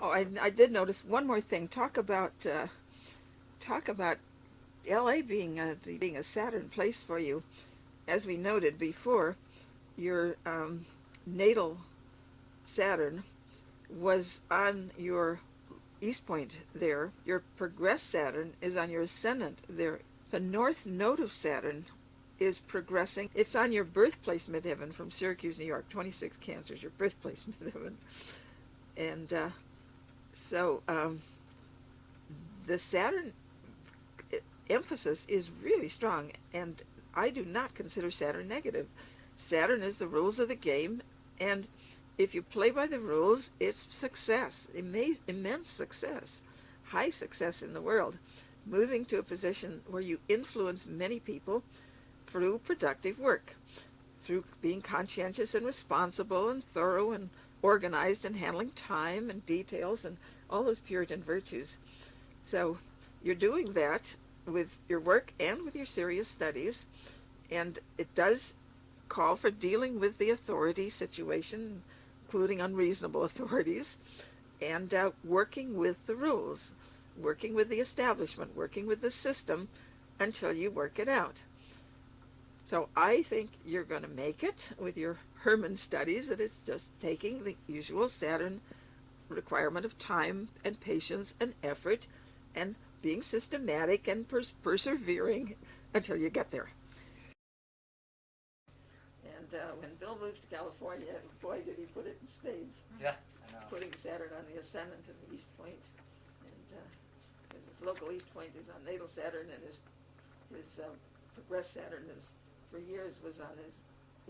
Oh, I did notice one more thing. Talk about L.A. being a Saturn place for you. As we noted before, your natal Saturn was on your east point there. Your progressed Saturn is on your ascendant there. The north node of Saturn is progressing. It's on your birthplace midheaven from Syracuse, New York. 26 Cancer is your birthplace midheaven. And so the Saturn emphasis is really strong, and I do not consider Saturn negative. Saturn is the rules of the game, and if you play by the rules, it's success, immense success, high success in the world, moving to a position where you influence many people through productive work, through being conscientious and responsible and thorough and organized and handling time and details and all those Puritan virtues. So you're doing that with your work and with your serious studies, and it does call for dealing with the authority situation, including unreasonable authorities, and working with the rules, working with the establishment, working with the system until you work it out. So I think you're going to make it with your Herman studies, that it's just taking the usual Saturn requirement of time and patience and effort and being systematic and persevering until you get there. And when Bill moved to California, boy, did he put it in spades. Yeah, I know. Putting Saturn on the ascendant and the east point. And his local east point is on natal Saturn, and his progressed Saturn is, for years, was on his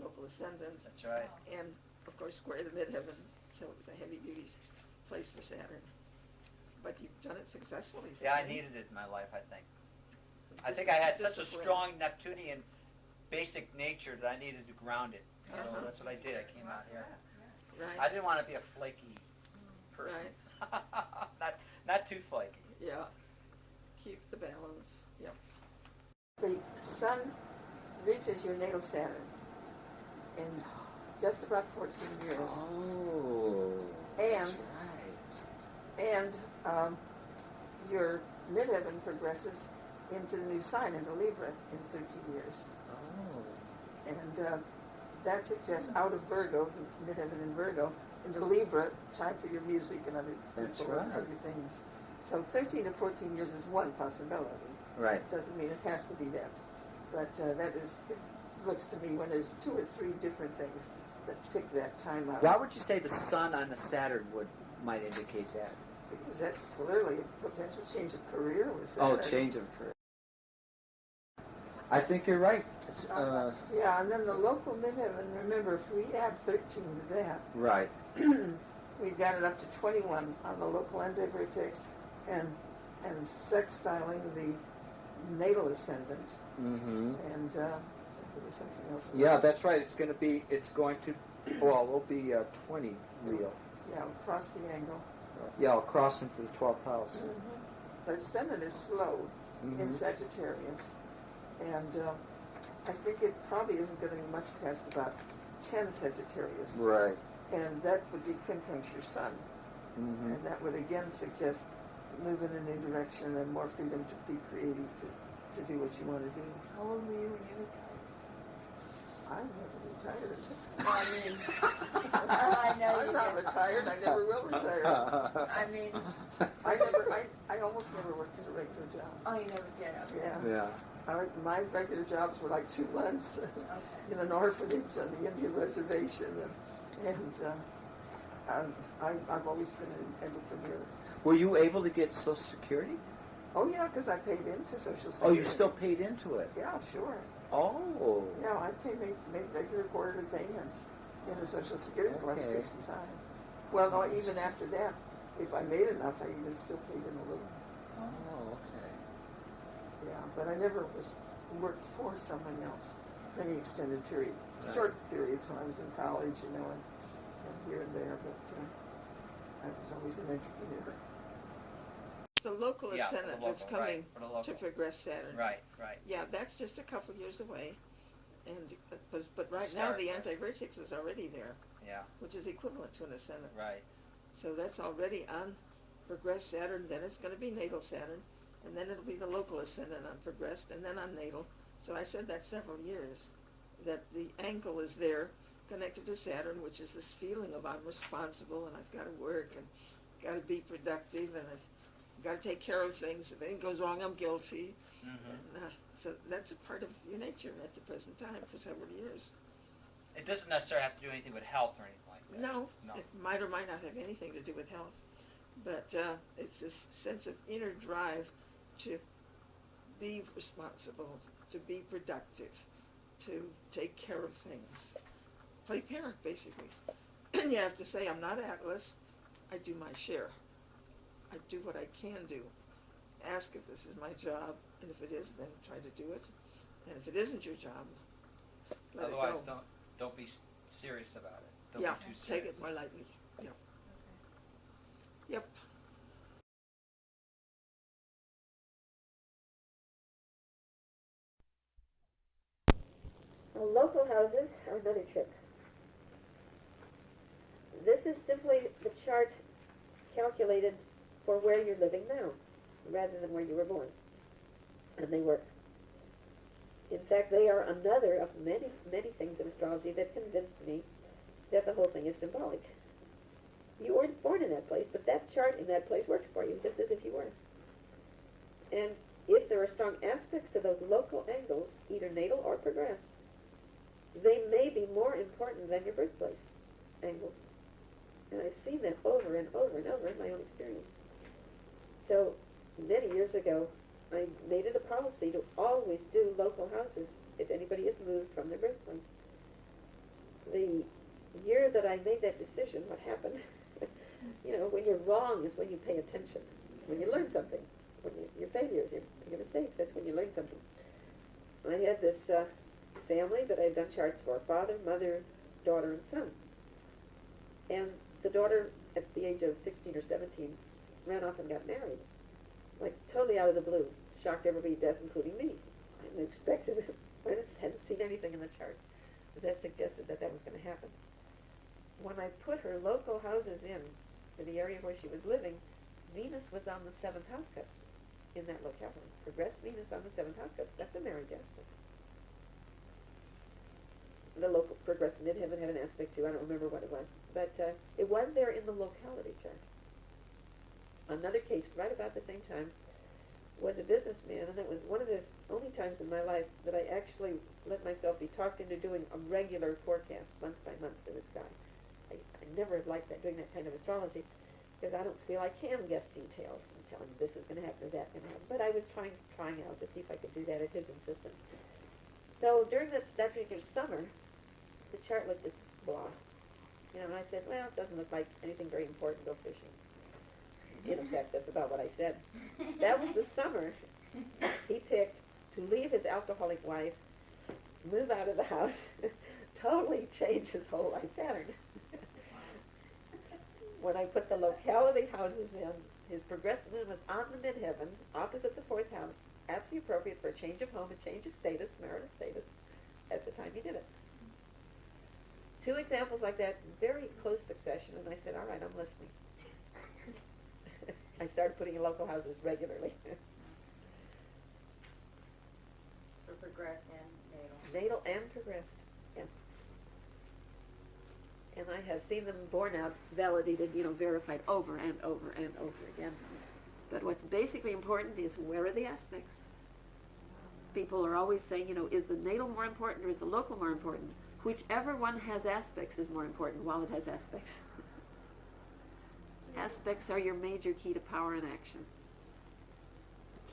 local ascendant. That's right. And, of course, square the midheaven, so it was a heavy-duty place for Saturn. But you've done it successfully. Yeah, I needed it in my life, I think. I think I had such a strong Neptunian basic nature that I needed to ground it. So that's what I did. I came out here. Right. I didn't want to be a flaky person. Right. not too flaky. Yeah. Keep the balance. Yep. The sun reaches your natal Saturn in just about 14 years. Oh, and that's right. And your midheaven progresses into the new sign, into Libra, in 13 years. Oh. And that suggests out of Virgo, midheaven in Virgo, into Libra, time for your music and other people and other things. So 13 to 14 years is one possibility. Right. It doesn't mean it has to be that. But that is, it looks to me when there's 2 or 3 different things that tick that time out. Why would you say the sun on the Saturn might indicate that? Because that's clearly a potential change of career with Saturn. Oh, change of career. I think you're right. It's, yeah, and then the local midheaven, remember, if we add 13 to that, right. we've got it up to 21 on the local antivertex and sextiling the natal ascendant. Mm-hmm. And there was something else. Yeah, that's right. It's going to, well, we'll be 20 Leo. Yeah, across the angle. Yeah, I'll cross into the 12th house. Mm-hmm. The ascendant is slow in Sagittarius. And I think it probably isn't going to be much past about 10 Sagittarius. Right. And that would be quincunx your sun. Mm-hmm. And that would again suggest move in a new direction and more freedom to be creative, to do what you want to do. How old were you when you retired? I'm never retired. Well, I mean, I know I'm you not did. retired. I never will retire. I mean, I almost never worked at a regular job. oh, you never did. Okay. Yeah. Yeah. My regular jobs were like 2 months Okay. in an orphanage on the Indian reservation, and I've always been an entrepreneur. Were you able to get Social Security? Oh yeah, because I paid into Social Security. Oh, you still paid into it? Yeah, sure. Oh. Yeah, I made regular quarterly payments into Social Security until I was 65. Well, no, even after that, if I made enough, I even still paid in a little. Oh, okay. Yeah, but I never worked for someone else for any extended period. Right. Short periods when I was in college, and here and there, but I was always an entrepreneur. The local ascendant that's coming to progress Saturn. Right. Yeah, that's just a couple years away, and but right now the antivertex is already there. Yeah. Which is equivalent to an ascendant. Right. So that's already on progressed Saturn, then it's going to be natal Saturn, and then it'll be the local ascendant on progressed, and then on natal. So I said that several years, that the angle is there connected to Saturn, which is this feeling of I'm responsible and I've got to work and got to be productive and I've got to take care of things. If anything goes wrong, I'm guilty. Mm-hmm. And, so that's a part of your nature at the present time for several years. It doesn't necessarily have to do anything with health or anything like that. No, No. it might or might not have anything to do with health, but it's this sense of inner drive to be responsible, to be productive, to take care of things. Play parent, basically. You have to say, I'm not Atlas. I do my share. I do what I can do. Ask if this is my job, and if it is, then try to do it. And if it isn't your job, let Otherwise, it go. don't be serious about it. Don't Yeah, be too take serious. it more lightly. Yeah. Yep. Well, local houses are another trick. This is simply the chart calculated for where you're living now, rather than where you were born. And they work. In fact, they are another of many, many things in astrology that convinced me that the whole thing is symbolic. You weren't born in that place, but that chart in that place works for you, just as if you were. And if there are strong aspects to those local angles, either natal or progressed, they may be more important than your birthplace angles. And I've seen that over and over and over in my own experience. So many years ago, I made it a policy to always do local houses if anybody is moved from their birthplace. The year that I made that decision, what happened? When you're wrong is when you pay attention, when you learn something. When your failures, your mistakes, that's when you learn something. I had this family that I had done charts for, father, mother, daughter, and son. And the daughter, at the age of 16 or 17, ran off and got married. Like, totally out of the blue. Shocked everybody to death, including me. I hadn't expected it. I just hadn't seen anything in the chart that suggested that was going to happen. When I put her local houses in the area where she was living, Venus was on the 7th house cusp in that locality. Progressed Venus on the 7th house cusp. That's a marriage aspect. The local progressed midheaven had an aspect too. I don't remember what it was. But it was there in the locality chart. Another case right about the same time was a businessman, and that was one of the only times in my life that I actually let myself be talked into doing a regular forecast month by month for this guy. I never liked doing that kind of astrology because I don't feel I can guess details and tell him this is going to happen or that going to happen. But I was trying out to see if I could do that at his insistence. So during that particular summer, the chart looked just blah. And I said, well, it doesn't look like anything very important. Go fishing. In effect, that's about what I said. That was the summer he picked to leave his alcoholic wife, move out of the house, totally change his whole life pattern. When I put the locality houses in, his progressive moon was on the midheaven, opposite the 4th house, absolutely appropriate for a change of home, a change of status, marital status, at the time he did it. 2 examples like that, very close succession, and I said, all right, I'm listening. I started putting in local houses regularly. For progressed and natal. Natal and progressed, yes. And I have seen them borne out, validated, verified over and over and over again. But what's basically important is where are the aspects? People are always saying, is the natal more important or is the local more important? Whichever one has aspects is more important while it has aspects. Aspects are your major key to power and action.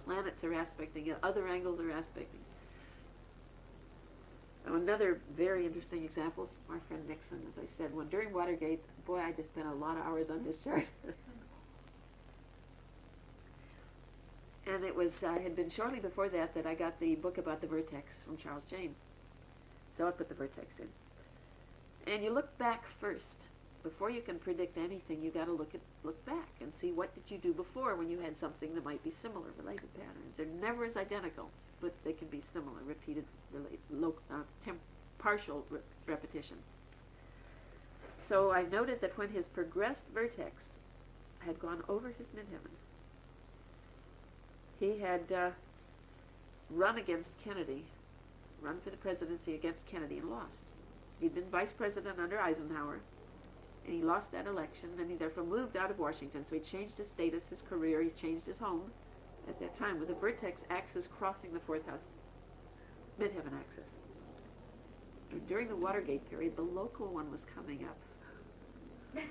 Planets are aspecting it. Other angles are aspecting. Now, another very interesting example is our friend Nixon, as I said. When during Watergate, boy, I just spent a lot of hours on this chart. And it had been shortly before that I got the book about the vertex from Charles Jane. So I put the vertex in. And you look back first. Before you can predict anything, you got to look back and see what did you do before when you had something that might be similar, related patterns. They're never as identical, but they can be similar, repeated, partial repetition. So I noted that when his progressed vertex had gone over his midheaven, he had run against Kennedy, run for the presidency against Kennedy and lost. He'd been vice president under Eisenhower, and he lost that election, and he therefore moved out of Washington. So he changed his status, his career, he changed his home at that time with the vertex axis crossing the fourth house midheaven axis. And during the Watergate period, the local one was coming up. I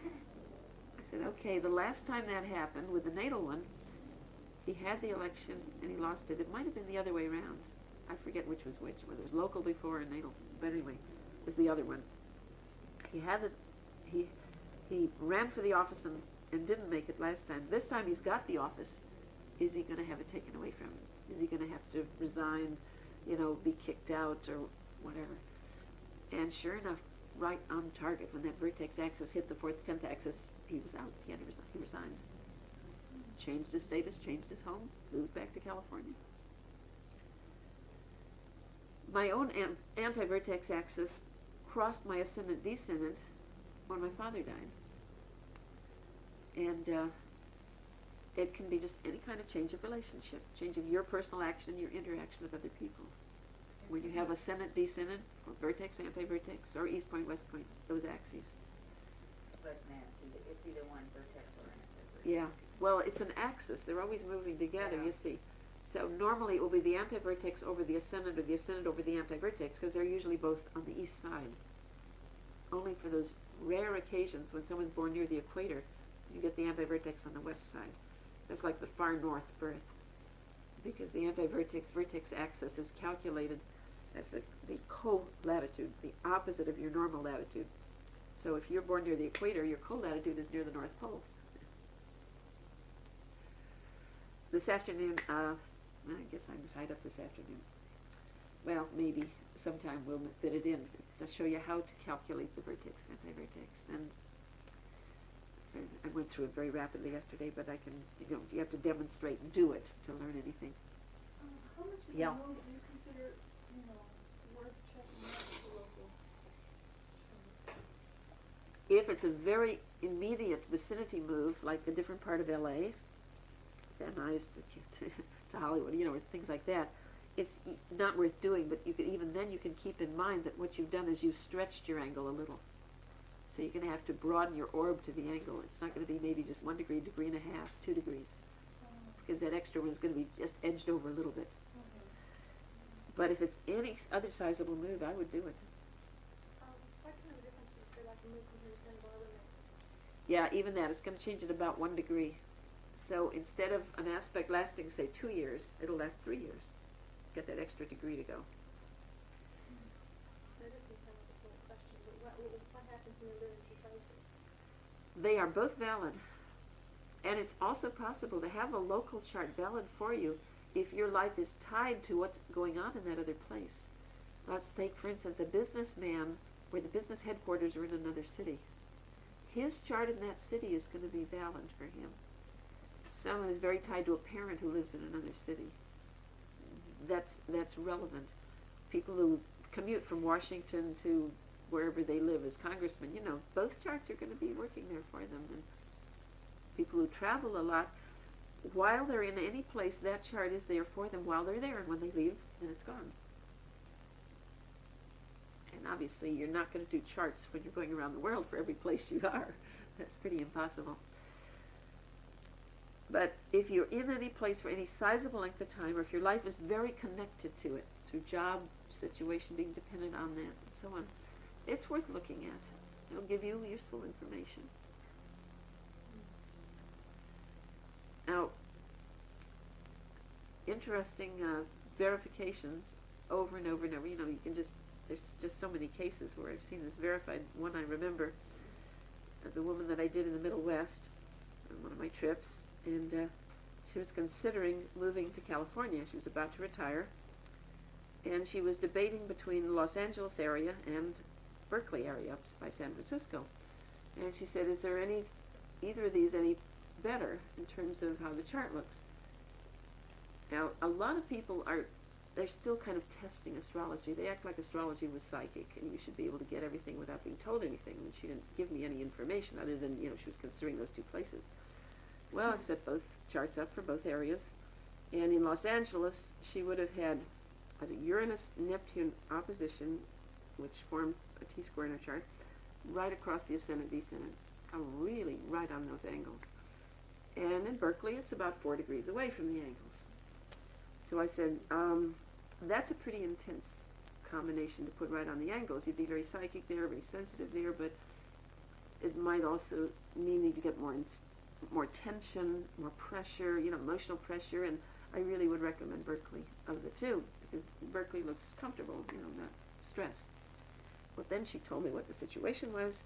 said, okay, the last time that happened with the natal one, he had the election and he lost it. It might have been the other way around. I forget which was which, whether it was local before or natal. But anyway, it was the other one. He had it. He ran for the office and didn't make it last time. This time he's got the office. Is he going to have it taken away from him? Is he going to have to resign, be kicked out or whatever? And sure enough, right on target, when that vertex axis hit the 4th, 10th axis, he was out. He resigned. Changed his status, changed his home, moved back to California. My own anti-vertex axis crossed my ascendant-descendant when my father died. And it can be just any kind of change of relationship, change of your personal action, your interaction with other people. When you have ascendant-descendant, or vertex, anti-vertex, or east point, west point, those axes. But nasty, it's either one vertex or anti-vertex. Yeah, well, it's an axis. They're always moving together, Yeah. you see. So normally it will be the anti-vertex over the ascendant or the ascendant over the anti-vertex, because they're usually both on the east side. Only for those rare occasions when someone's born near the equator, you get the anti-vertex on the west side. That's like the far north birth, because the anti-vertex-vertex axis is calculated as the co-latitude, the opposite of your normal latitude. So if you're born near the equator, your co-latitude is near the North Pole. This afternoon, I guess I'm tied up this afternoon. Well, maybe sometime we'll fit it in to show you how to calculate the vertex, anti-vertex. And I went through it very rapidly yesterday, but I can, you have to demonstrate and do it to learn anything. How much of Yeah. a move do you consider, worth checking out the local? If it's a very immediate vicinity move, like a different part of LA, Van Nuys to Hollywood, or things like that, it's not worth doing, but even then you can keep in mind that what you've done is you've stretched your angle a little. So you're going to have to broaden your orb to the angle. It's not going to be maybe just 1 degree, degree and a half, 2 degrees. Because that extra one is going to be just edged over a little bit. But if it's any other sizable move, I would do it. What kind of difference is there, like a move from here to Santa Barbara? Yeah, even that, it's going to change it about 1 degree. So instead of an aspect lasting, say, 2 years, it'll last 3 years. Get that extra degree to go. That doesn't sound like a simple question, but what happens when you live in two places? They are both valid. And it's also possible to have a local chart valid for you if your life is tied to what's going on in that other place. Let's take, for instance, a businessman where the business headquarters are in another city. His chart in that city is going to be valid for him. Someone is very tied to a parent who lives in another city. That's relevant. People who commute from Washington to wherever they live as congressmen, both charts are going to be working there for them. And people who travel a lot, while they're in any place, that chart is there for them while they're there, and when they leave, then it's gone. And obviously, you're not going to do charts when you're going around the world for every place you are. That's pretty impossible. But if you're in any place for any sizable length of time, or if your life is very connected to it, through job situation being dependent on that, and so on, it's worth looking at. It'll give you useful information. Now, interesting verifications over and over and over. You can there's just so many cases where I've seen this verified. One I remember as a woman that I did in the Middle West on one of my trips, and she was considering moving to California. She was about to retire, and she was debating between the Los Angeles area and Berkeley area up by San Francisco. And she said, is there either of these any better in terms of how the chart looks? Now, a lot of people are they're still kind of testing astrology. They act like astrology was psychic, and you should be able to get everything without being told anything. And she didn't give me any information other than, she was considering those two places. Well, I set both charts up for both areas. And in Los Angeles, she would have had a Uranus-Neptune opposition, which formed a T-square in her chart, right across the ascendant-descendant. Really right on those angles. And in Berkeley, it's about 4 degrees away from the angles. So I said, that's a pretty intense combination to put right on the angles. You'd be very psychic there, very sensitive there, but it might also mean you get more tension, more pressure, emotional pressure, and I really would recommend Berkeley of the two, because Berkeley looks comfortable, not stressed. Well, then she told me what the situation was.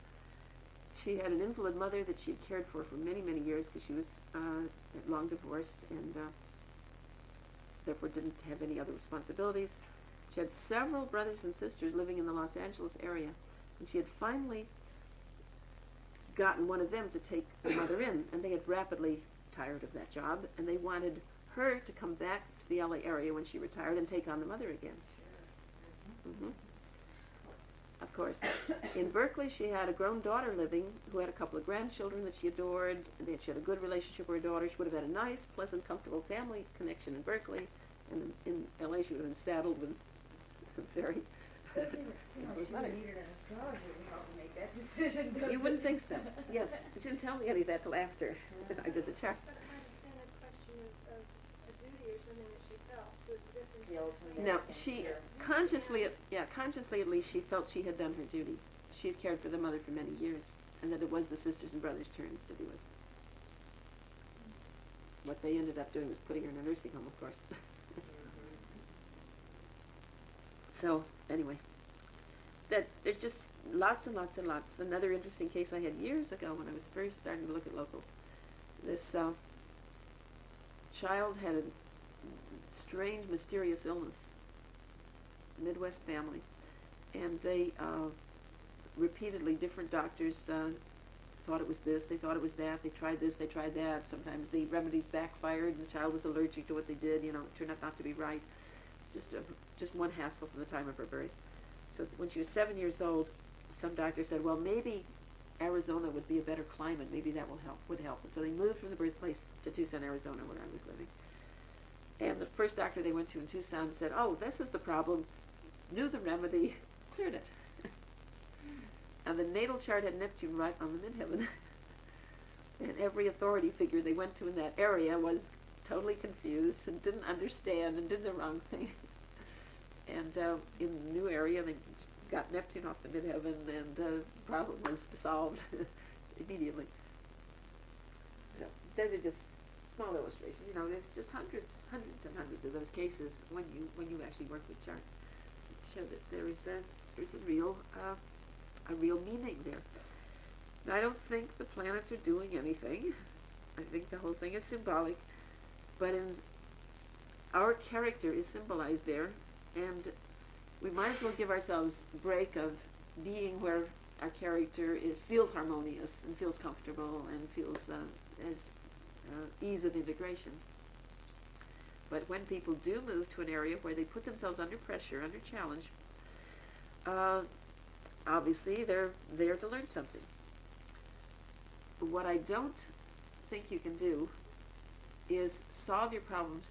She had an invalid mother that she had cared for many, many years because she was long divorced and therefore didn't have any other responsibilities. She had several brothers and sisters living in the Los Angeles area, and she had finally gotten one of them to take the mother in, and they had rapidly tired of that job, and they wanted her to come back to the LA area when she retired and take on the mother again. Mm-hmm. Of course. In Berkeley, she had a grown daughter living who had a couple of grandchildren that she adored. And she had a good relationship with her daughter. She would have had a nice, pleasant, comfortable family connection in Berkeley. And in LA, she would have been saddled with very... She needed an astrologer to help me make that decision. You wouldn't think so. Yes. She didn't tell me any of that till after I did the chart. That might have been a question of a duty or something that she felt was different. The ultimate No, thing she here. consciously at least, she felt she had done her duty. She had cared for the mother for many years, and that it was the sisters and brothers' turns to do it. What they ended up doing was putting her in a nursing home, of course. So, anyway, there's just lots and lots and lots. Another interesting case I had years ago when I was first starting to look at locals. This child had a strange, mysterious illness, Midwest family, and they repeatedly, different doctors thought it was this, they thought it was that, they tried this, they tried that. Sometimes the remedies backfired and the child was allergic to what they did, it turned out not to be right. Just one hassle from the time of her birth. So when she was 7 years old, some doctor said, well, maybe Arizona would be a better climate, maybe that would help. And so they moved from the birthplace to Tucson, Arizona, where I was living. And the first doctor they went to in Tucson said, oh, this is the problem, knew the remedy, cleared it. And the natal chart had Neptune right on the midheaven. And every authority figure they went to in that area was totally confused and didn't understand and did the wrong thing. And in the new area, they got Neptune off the midheaven, and the problem was solved immediately. So those are just small illustrations. There's just hundreds and hundreds of those cases when you actually work with charts to show that there's a real meaning there. Now, I don't think the planets are doing anything. I think the whole thing is symbolic, but our character is symbolized there, and we might as well give ourselves a break of being where our character feels harmonious and feels comfortable and feels as ease of integration. But when people do move to an area where they put themselves under pressure, under challenge, obviously they're there to learn something. What I don't think you can do is solve your problems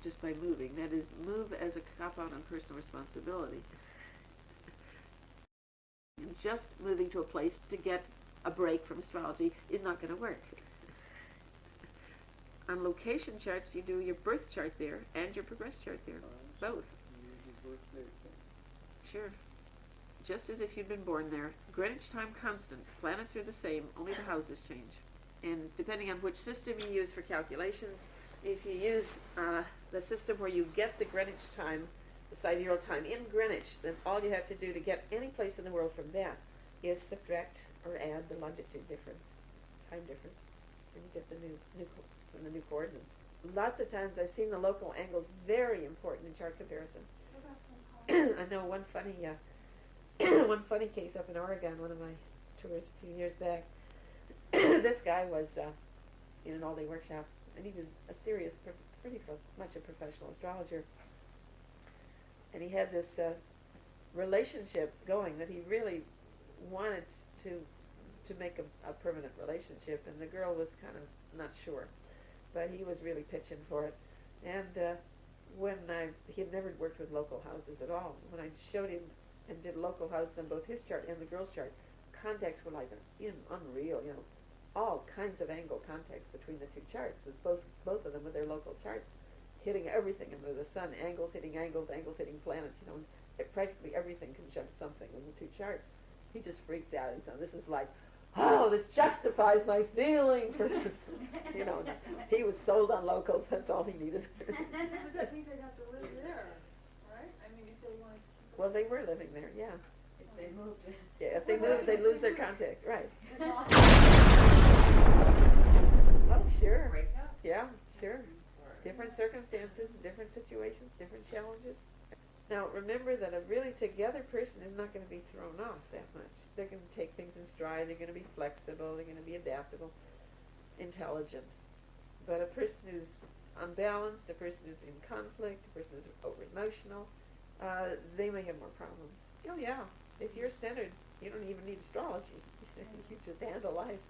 just by moving. That is, move as a cop-out on personal responsibility. Just moving to a place to get a break from astrology is not going to work. On location charts, you do your birth chart there and your progress chart there, both. Sure. Just as if you'd been born there. Greenwich time constant. Planets are the same, only the houses change. And depending on which system you use for calculations, if you use the system where you get the Greenwich time, the sidereal time in Greenwich, then all you have to do to get any place in the world from that is subtract or add the longitude difference, time difference, and you get the new coordinates. Lots of times I've seen the local angles very important in chart comparison. I know one funny case up in Oregon, one of my tours a few years back. This guy was in an all-day workshop, and he was a serious, pretty much a professional astrologer. he had this relationship going that he really wanted to make a permanent relationship, and the girl was kind of not sure, but he was really pitching for it. And he had never worked with local houses at all. When I showed him and did local houses on both his chart and the girl's chart, contacts were like unreal, all kinds of angle contacts between the two charts, with both of them with their local charts hitting everything under the sun, angles hitting angles, angles hitting planets, practically everything conjunct something in the two charts. He just freaked out. He said, "This is like, oh, this justifies my feeling for this." He was sold on locals. That's all he needed. But that means they'd have to live there, right? I mean, if they wanted to keep Well, they were living there, yeah. if they moved. Yeah, if they moved, they'd lose their contact, right. Oh, sure. Break up. Yeah, sure. Different circumstances, different situations, different challenges. Now, remember that a really together person is not going to be thrown off that much. They're going to take things in stride. They're going to be flexible. They're going to be adaptable, intelligent. But a person who's unbalanced, a person who's in conflict, a person who's over-emotional, they may have more problems. Oh, yeah. If you're centered, you don't even need astrology. You just handle life.